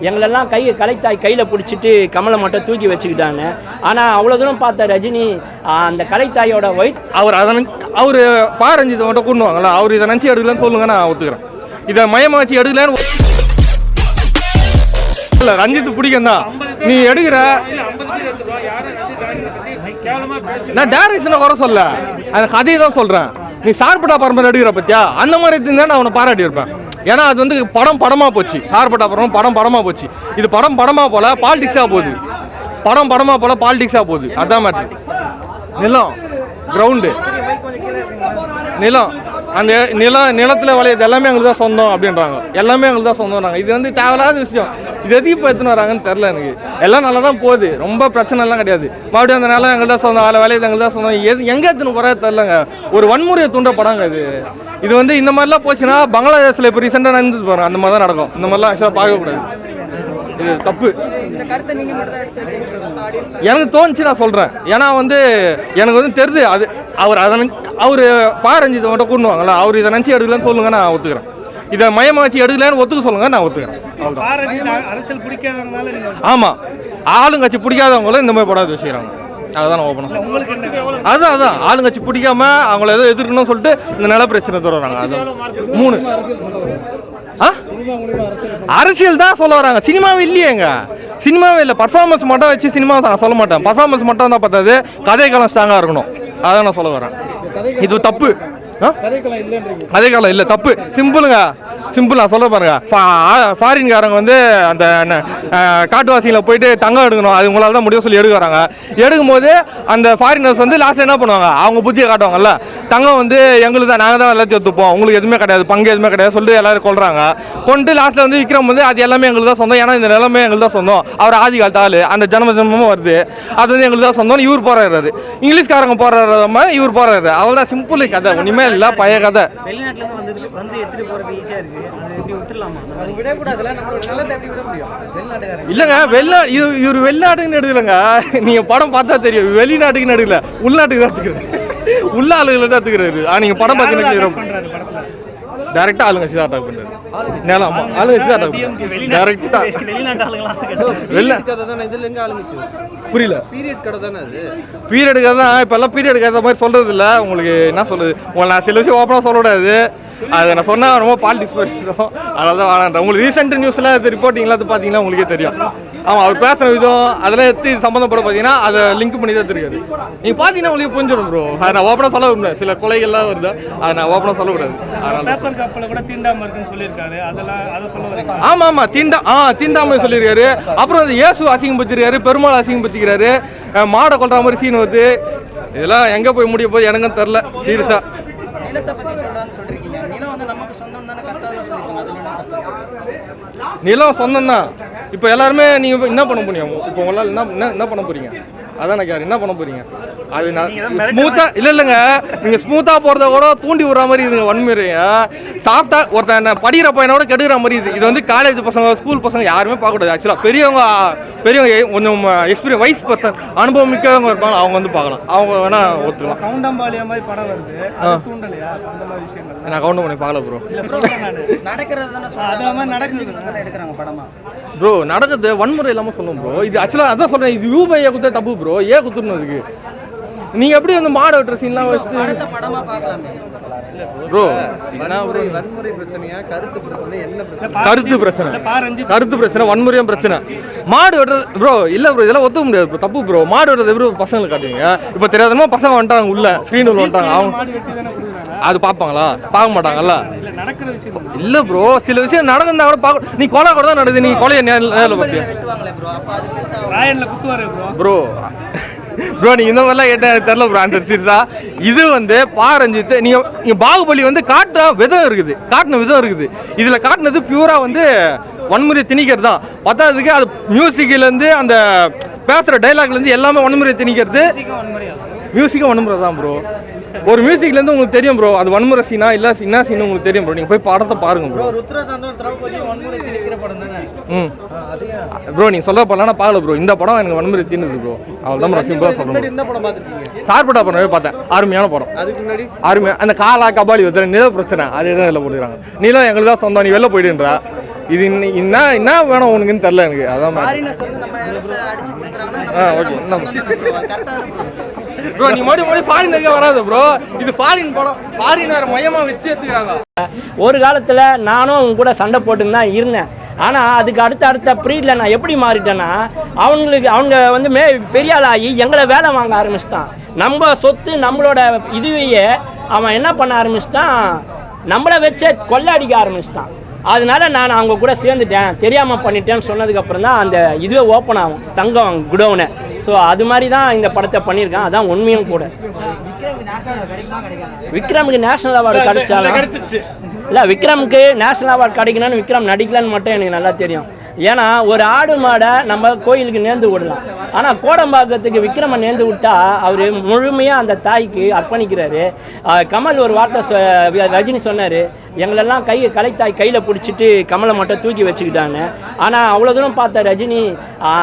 எங்களெல்லாம் கலைத்தாய் கையில் பிடிச்சிட்டு கமலை மட்டும் தூக்கி வச்சுக்கிட்டாங்க. ஆனால் அவ்வளோ தூரம் பார்த்த ரஜினி அந்த கலைத்தாயோட ஒய்ஃப் அவர் பாரஞ்சித்தை மட்டும் கூடுவாங்களா, அவர் இதை நினச்சி எடுக்கலன்னு சொல்லுங்க, நான் ஒத்துக்கிறேன். இதை மையமாக வச்சு எடுக்கலன்னு இல்லை, ரஞ்சித் பிடிக்கும் தான் நீ எடுக்கிற. நான் டைரக்ஷனை வர சொல்ல, அந்த கதையை தான் சொல்கிறேன். நீ சார்பட்டா பரம்பரை எடுக்கிற பத்தியா, அந்த மாதிரி இருந்தால் நான் அவனை பாராட்டியிருப்பேன். ஏன்னா அது வந்து படமாக போச்சு. சார்பட்டா பரம்பரை படமாக போச்சு. இது படமாக போல பாலிடிக்ஸாக போகுது. படமாக போல பாலிடிக்ஸாக போகுது. அதான் மேட்ரு. நிலம், கிரவுண்டு, நிலம், அந்த நிலத்தில் விளையாது எல்லாமே எங்களுக்கு தான் சொந்தம் அப்படின்றாங்க. எல்லாமே எங்களுக்கு தான் சொந்தம்ன்றாங்க. இது வந்து தேவையில்லாத விஷயம். இது எதுக்கு இப்போ எடுத்துன்னு வராங்கன்னு தெரில எனக்கு. எல்லாம் நல்லா தான் போகுது, ரொம்ப பிரச்சனைலாம் கிடையாது. மறுபடியும் அந்த நிலம் எங்களுக்கு தான் சொந்தம், அதில் விளையாது எங்களுக்கு தான் சொந்தம். எங்கே எடுத்துன்னு போகிறத தெரிலங்க. ஒரு வன்முறையை தூண்ட படங்க இது வந்து இந்த மாதிரிலாம் போச்சுன்னா பங்களாதேஷில் இப்போ ரீசெண்டாக நடந்துட்டு போகிறாங்க. அந்த மாதிரி தான் நடக்கும். இந்த மாதிரிலாம் ஆக்சுவலாக பார்க்கக்கூடாது. இது தப்பு. எனக்கு தோணுச்சு, நான் சொல்கிறேன். ஏன்னா வந்து எனக்கு வந்து தெரியுது அது அவர் பாரஞ்சித்தை மட்டும் கூடுவாங்களா, அவர் இதை நினச்சி எடுக்கலன்னு சொல்லுங்க, நான் ஒத்துக்கிறேன். இதை மையமாக வச்சு எடுக்கலன்னு ஒத்துக்க சொல்லுங்க, நான் ஒத்துக்கிறேன். ஆமாம், ஆளுங்கட்சி பிடிக்காதவங்களும் இந்த மாதிரி படம் வச்சுக்கிறாங்க. அதுதான் நான் ஓப்பனாக அதுதான் ஆளுங்கட்சி பிடிக்காம அவங்கள ஏதோ எதிர்க்கணும்னு சொல்லிட்டு இந்த நில பிரச்சனை தொடர்றாங்க. அதுதான் 3 அரசியல் தான் சொல்ல வராங்க. சினிமாவே இல்லையேங்க, சினிமாவே இல்லை. பர்ஃபார்மன்ஸ் மட்டும் வச்சு சினிமா நான் சொல்ல மாட்டேன். பர்ஃபார்மன்ஸ் மட்டும் தான் பார்த்தாது, கதைக்காலம் ஸ்ட்ராங்காக இருக்கணும். அதான் நான் சொல்ல வரேன். இது தப்பு. அதே காலம் இல்லை, தப்பு. சிம்பிளுங்க, சிம்பிள். நான் சொல்ல பாருங்க, ஃபாரின்காரங்க வந்து அந்த காட்டுவாசியில் போயிட்டு தங்கம் எடுக்கணும், அது உங்களால் தான் முடியும் சொல்லி எடுக்கிறாங்க. எடுக்கும்போது அந்த ஃபாரினர்ஸ் வந்து லாஸ்ட்டில் என்ன பண்ணுவாங்க, அவங்க புத்தியை காட்டுவாங்கல்ல, தங்கம் வந்து எங்களுக்கு தான், நாங்கள் தான் எல்லாத்தையும் ஒத்துப்போம், உங்களுக்கு எதுவுமே கிடையாது, பங்கு எதுவுமே கிடையாது சொல்லிட்டு எல்லாரும் கொள்றாங்க. கொண்டு லாஸ்ட்டில் வந்து விக்ரம் வந்து அது எல்லாமே எங்களுக்கு தான் சொந்தம், ஏன்னா இந்த நிலமே எங்களுக்கு தான் சொந்தம், அவர் ஆதி காலத்து ஆள், அந்த ஜன்மமும் வருது, அது வந்து எங்களுக்கு தான் சொந்தம். இவர் போறாரு, இங்கிலீஷ்காரங்க போறாரு மாதிரி இவர் போறாரு. அவள் தான் சிம்பிள் கதை, ஒன்றுமே இல்லை, பழைய கதை. இல்லைங்க, இவர் வெளிநாட்டுக்குன்னு எடுக்கலங்க. நீங்க படம் பார்த்தா தெரியும், வெளிநாட்டுக்குன்னு எடுக்கல, உள்நாட்டுக்கு தான் எடுத்துக்கிறாரு, உள்ள ஆளுகளை தான் எடுத்துக்கிறாரு. நீங்க படம் பார்த்தீங்கன்னா டைரக்டா ஆளுங்கட்சி தான் அட்டாக் பண்றாரு. நேரம் ஆளுங்கட்சி தான் அட்டாக் பண்றாரு டைரக்டா. புரியல, பீரியட் கடை தானே அது. பீரியட் கதை தான் இப்போ எல்லாம் பீரியட் கதை மாதிரி சொல்றது இல்லை. உங்களுக்கு என்ன சொல்றது, உங்களை நான் சில விஷயம் ஓப்பனாக சொல்லக்கூடாது. அதை நான் சொன்னால் ரொம்ப பாலிடிக்ஸ் பண்ணிடும், அதனால தான் வேணான்றேன். உங்களுக்கு ரீசெண்ட் நியூஸில் அது ரிப்போர்ட்டிங்லாம் அது பார்த்தீங்கன்னா உங்களுக்கே தெரியும். ஆமாம், அவர் பேசுகிற விதம் அதெல்லாம் எடுத்து சம்மந்தப்பட பார்த்தீங்கன்னா அதை லிங்க் பண்ணி தான் எடுத்துருக்காரு. நீங்கள் பார்த்தீங்கன்னா உங்களுக்கு புரிஞ்சிடும் ப்ரோ. அதை நான் ஓப்பனாக சொல்ல விரும்புகிறேன். சில கொலைகள்லாம் வருது, அதை நான் ஓப்பனாக சொல்லக்கூடாது. ஆமாம், தீண்டாமை சொல்லியிருக்காரு. அப்புறம் அது இயேசு அசிங்கப்படுத்திருக்காரு, பெருமாள் அசிங்கப்படுத்திக்கிறாரு, மாடை கொள்ற மாதிரி சீன் வருது. இதெல்லாம் எங்கே போய் முடிய போது எனக்கும் தெரில சீரியஸாக. நிலம் சொந்தம் தான். இப்போ எல்லாருமே நீங்கள் என்ன பண்ண முடியும், இப்போ உங்களால் என்ன பண்ண போறீங்க, அதான் நான் என்ன பண்ண போறீங்க. அது நான் ஸ்மூத்தாக இல்லைங்க, நீங்கள் ஸ்மூத்தாக போகிறத கூட தூண்டி விடுற மாதிரி இதுங்க வன்முறையா. சாப்பிட்டா ஒருத்தன் படிக்கிற பையனோட கெடுக்கிற மாதிரி இது வந்து காலேஜ் பசங்க, ஸ்கூல் பசங்க யாருமே பார்க்கக்கூடாது. ஆக்சுவலாக பெரியவங்க கொஞ்சம் எக்ஸ்பீரியன்ஸ் வைஸ் பர்சன், அனுபவம் மிக்கவங்க இருப்பாங்க, அவங்க வந்து பார்க்கலாம், அவங்க வேணா ஒத்துக்கலாம். நான் கவுண்ட் பண்ணி பார்க்கல ப்ரோ. ப்ரோ நடக்குது, வன்முறை இல்லாமல் சொல்லுவோம் ப்ரோ. இது ஆக்சுவலாக அதான் சொல்கிறேன், இது யூபையை குத்த தப்பு ப்ரோ. ஏன் குத்துணும் அதுக்கு? நீங்க எப்படி வந்து மாடு வெட்டுற சீன்லாம் வச்சுட்டு படமா பார்க்கலாமே ப்ரோ. என்ன ப்ரோ, வன்முறை பிரச்சனையா, கருத்து பிரச்சனை, என்ன பிரச்சனை? கருத்து பிரச்சனை, வன்முறையும் பிரச்சனை. மாடு வெட்டுறது ப்ரோ இல்லை ப்ரோ, இதெல்லாம் ஒத்துக்க முடியாது ப்ரோ, தப்பு ப்ரோ. மாடு வெட்டுறது எப்படி பசங்களுக்கு காட்டுவீங்க? இப்போ தெரியாதமா பசங்க வந்துட்டாங்க உள்ள ஸ்க்ரீன் உள்ள வந்துட்டாங்க, அவங்க அது பார்ப்பாங்களா? பார்க்க மாட்டாங்கல்ல. இல்லை ப்ரோ, சில விஷயம் நடக்குதா கூட பார்க்க. நீ கொலை கூட தான் நடக்குது, நீ கொலையை நேரில் பார்த்தியா ப்ரோ? ப்ரோ நீங்கள் இந்த மாதிரிலாம் கேட்டால் தெரில ப்ரோ ஆன்சர் சீரியஸா. இது வந்து பாரஞ்சித்து நீங்கள் பாகுபலி வந்து காட்டின விதம் இருக்குது. இதில் காட்டினது பியூராக வந்து வன்முறை திணிக்கிறது தான். பத்தாவதுக்கு அது மியூசிக்லேருந்து அந்த பேசுகிற டைலாக்லேருந்து எல்லாமே வன்முறை திணிக்கிறது. மியூசிக்கும் வன்முறை தான் ப்ரோ. ஒரு மியூசிக்லேருந்து உங்களுக்கு தெரியும் ப்ரோ, அது வன்முறை சீனா இல்லை என்ன சீனு உங்களுக்கு தெரியும் ப்ரோ. நீங்கள் போய் படத்தை பாருங்க ப்ரோ. ப்ரோ நீங்கள் சொல்ல போகலாம், நான் பார்க்கல ப்ரோ. இந்த படம் எனக்கு வன்முறை தீர்ந்தது ப்ரோ, அவ்வளோதான் ப்ரோ, சிம்பிளாக சொல்லுங்கள். சார்பட்டா படம் பார்த்தேன், அருமையான படம். அதுக்கு முன்னாடி அருமையாக அந்த காலா கபாலி வந்து நில பிரச்சனை, அதே தான் இதில் போட்டுக்கிறாங்க. நிலம் எங்களுக்கு தான் சொந்தம், நீ வெளில போயிடுன்றா. இது என்ன வேணும் உனக்குன்னு தெரில எனக்கு. அதான் ஓகே ப்ரோ, நீ மறுபடியும் ஃபாரினருக்கே வராது ப்ரோ. இது ஃபாரின் படம், ஃபாரினர் மையமாக வச்சு எடுத்துக்கிறாங்க. ஒரு காலத்தில் நானும் அவங்க கூட சண்டை போட்டுன்னு தான் இருந்தேன். ஆனால் அதுக்கு அடுத்த ப்ரீடில் நான் எப்படி மாறிட்டேன்னா, அவங்க வந்து பெரிய ஆளாகி எங்களை வேலை வாங்க ஆரம்பிச்சிட்டான். நம்ம சொத்து நம்மளோட இதுவையே அவன் என்ன பண்ண ஆரம்பிச்சிட்டான், நம்மளை வச்சே கொள்ளையடிக்க ஆரம்பிச்சிட்டான். அதனால நான் அவங்க கூட சேர்ந்துட்டேன், தெரியாமல் பண்ணிட்டேன்னு சொன்னதுக்கப்புறம் தான் அந்த இதுவே ஓப்பன் ஆகும், தங்கம் குடோனை. ஸோ அது மாதிரி தான் இந்த படத்தை பண்ணியிருக்கான். அதான் உண்மையும் கூட. விக்ரமுக்கு நேஷனல் அவார்டு கிடைச்சாலும் இல்லை, விக்ரமுக்கு நேஷனல் அவார்டு கிடைக்கணும்னு விக்ரம் நடிக்கலான்னு மட்டும் எனக்கு நல்லா தெரியும். ஏன்னா ஒரு ஆடு மாடை நம்ம கோயிலுக்கு நேர்ந்து விடலாம், ஆனால் கோடம்பாக்கத்துக்கு விக்ரமை நேர்ந்து விட்டா அவர் முழுமையாக அந்த தாய்க்கு அர்ப்பணிக்கிறாரு. கமல் ஒரு வார்த்தை ரஜினி சொன்னார், எங்களெல்லாம் கலைத்தாய் கையில் பிடிச்சிட்டு கமலை மட்டும் தூக்கி வச்சுக்கிட்டாங்க. ஆனால் அவ்வளோ தூரம் பார்த்த ரஜினி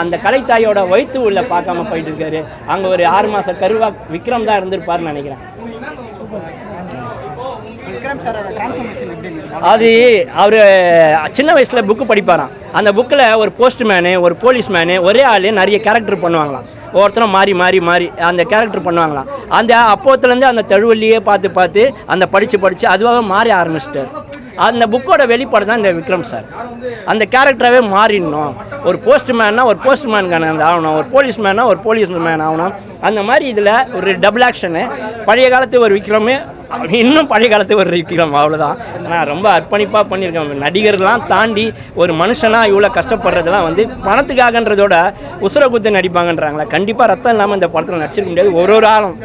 அந்த கலைத்தாயோட வயிற்று உள்ள பார்க்காம போயிட்டு இருக்காரு. அங்கே ஒரு 6 மாத கருவா விக்ரம் தான் இருந்திருப்பாருன்னு நினைக்கிறேன். அது அவர் சின்ன வயசில் புக்கு படிப்பாராம். அந்த புக்கில் ஒரு போஸ்ட்மேனு, ஒரு போலீஸ்மேனு, ஒரே ஆள் நிறைய கேரக்டர் பண்ணுவாங்களாம். ஒவ்வொருத்தரும் மாறி அந்த கேரக்டர் பண்ணுவாங்களாம். அந்த அப்போத்துலேருந்து அந்த தழுவலியே பார்த்து அந்த படித்து அதுவாக மாறி ஆரம்பிச்சிட்டார். அந்த புக்கோட வெளிப்பாடு தான் இந்த விக்ரம் சார். அந்த கேரக்டராகவே மாறிடணும். ஒரு போஸ்ட்மேன்னா ஒரு போஸ்ட்மேனுக்கான அந்த ஆகணும், ஒரு போலீஸ்மேனா ஒரு போலீஸ்மேன் ஆகணும். அந்த மாதிரி இதில் ஒரு டபுள் ஆக்ஷனு. பழைய காலத்து ஒரு விக்ரமே, இன்னும் பழைய காலத்து ஒரு விக்ரம், அவ்வளோதான். ஆனால் ரொம்ப அர்ப்பணிப்பாக பண்ணியிருக்கேன். நடிகர்லாம் தாண்டி ஒரு மனுஷனாக இவ்வளோ கஷ்டப்படுறதுலாம் வந்து பணத்துக்காகன்றதோட உசுர குத்து நடிப்பாங்கன்றாங்களே. கண்டிப்பாக ரத்தம் இல்லாமல் இந்த படத்தில் நடிச்சிருக்க முடியாது. ஒரு ஆளும்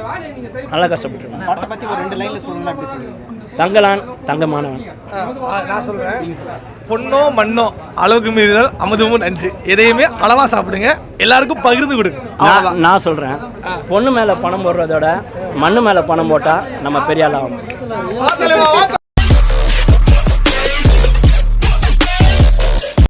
நல்லா கஷ்டப்பட்டுருக்கோம். படத்தை பற்றி ஒரு 2 லைனில் சொல்லணும்னா எப்படி சொல்லுவீங்க? தங்கலான் தங்கமானவன். நான் சொல்கிறேன், பொண்ணோ மண்ணோ அளவுக்கு மீறினால் அமுதமும் நஞ்சு. எதையுமே அளவாக சாப்பிடுங்க, எல்லாருக்கும் பகிர்ந்து கொடுங்க. நான் சொல்கிறேன், பொண்ணு மேலே பணம் போடுறதோட மண்ணு மேலே பணம் போட்டால் நம்ம பெரிய ஆளாகும்.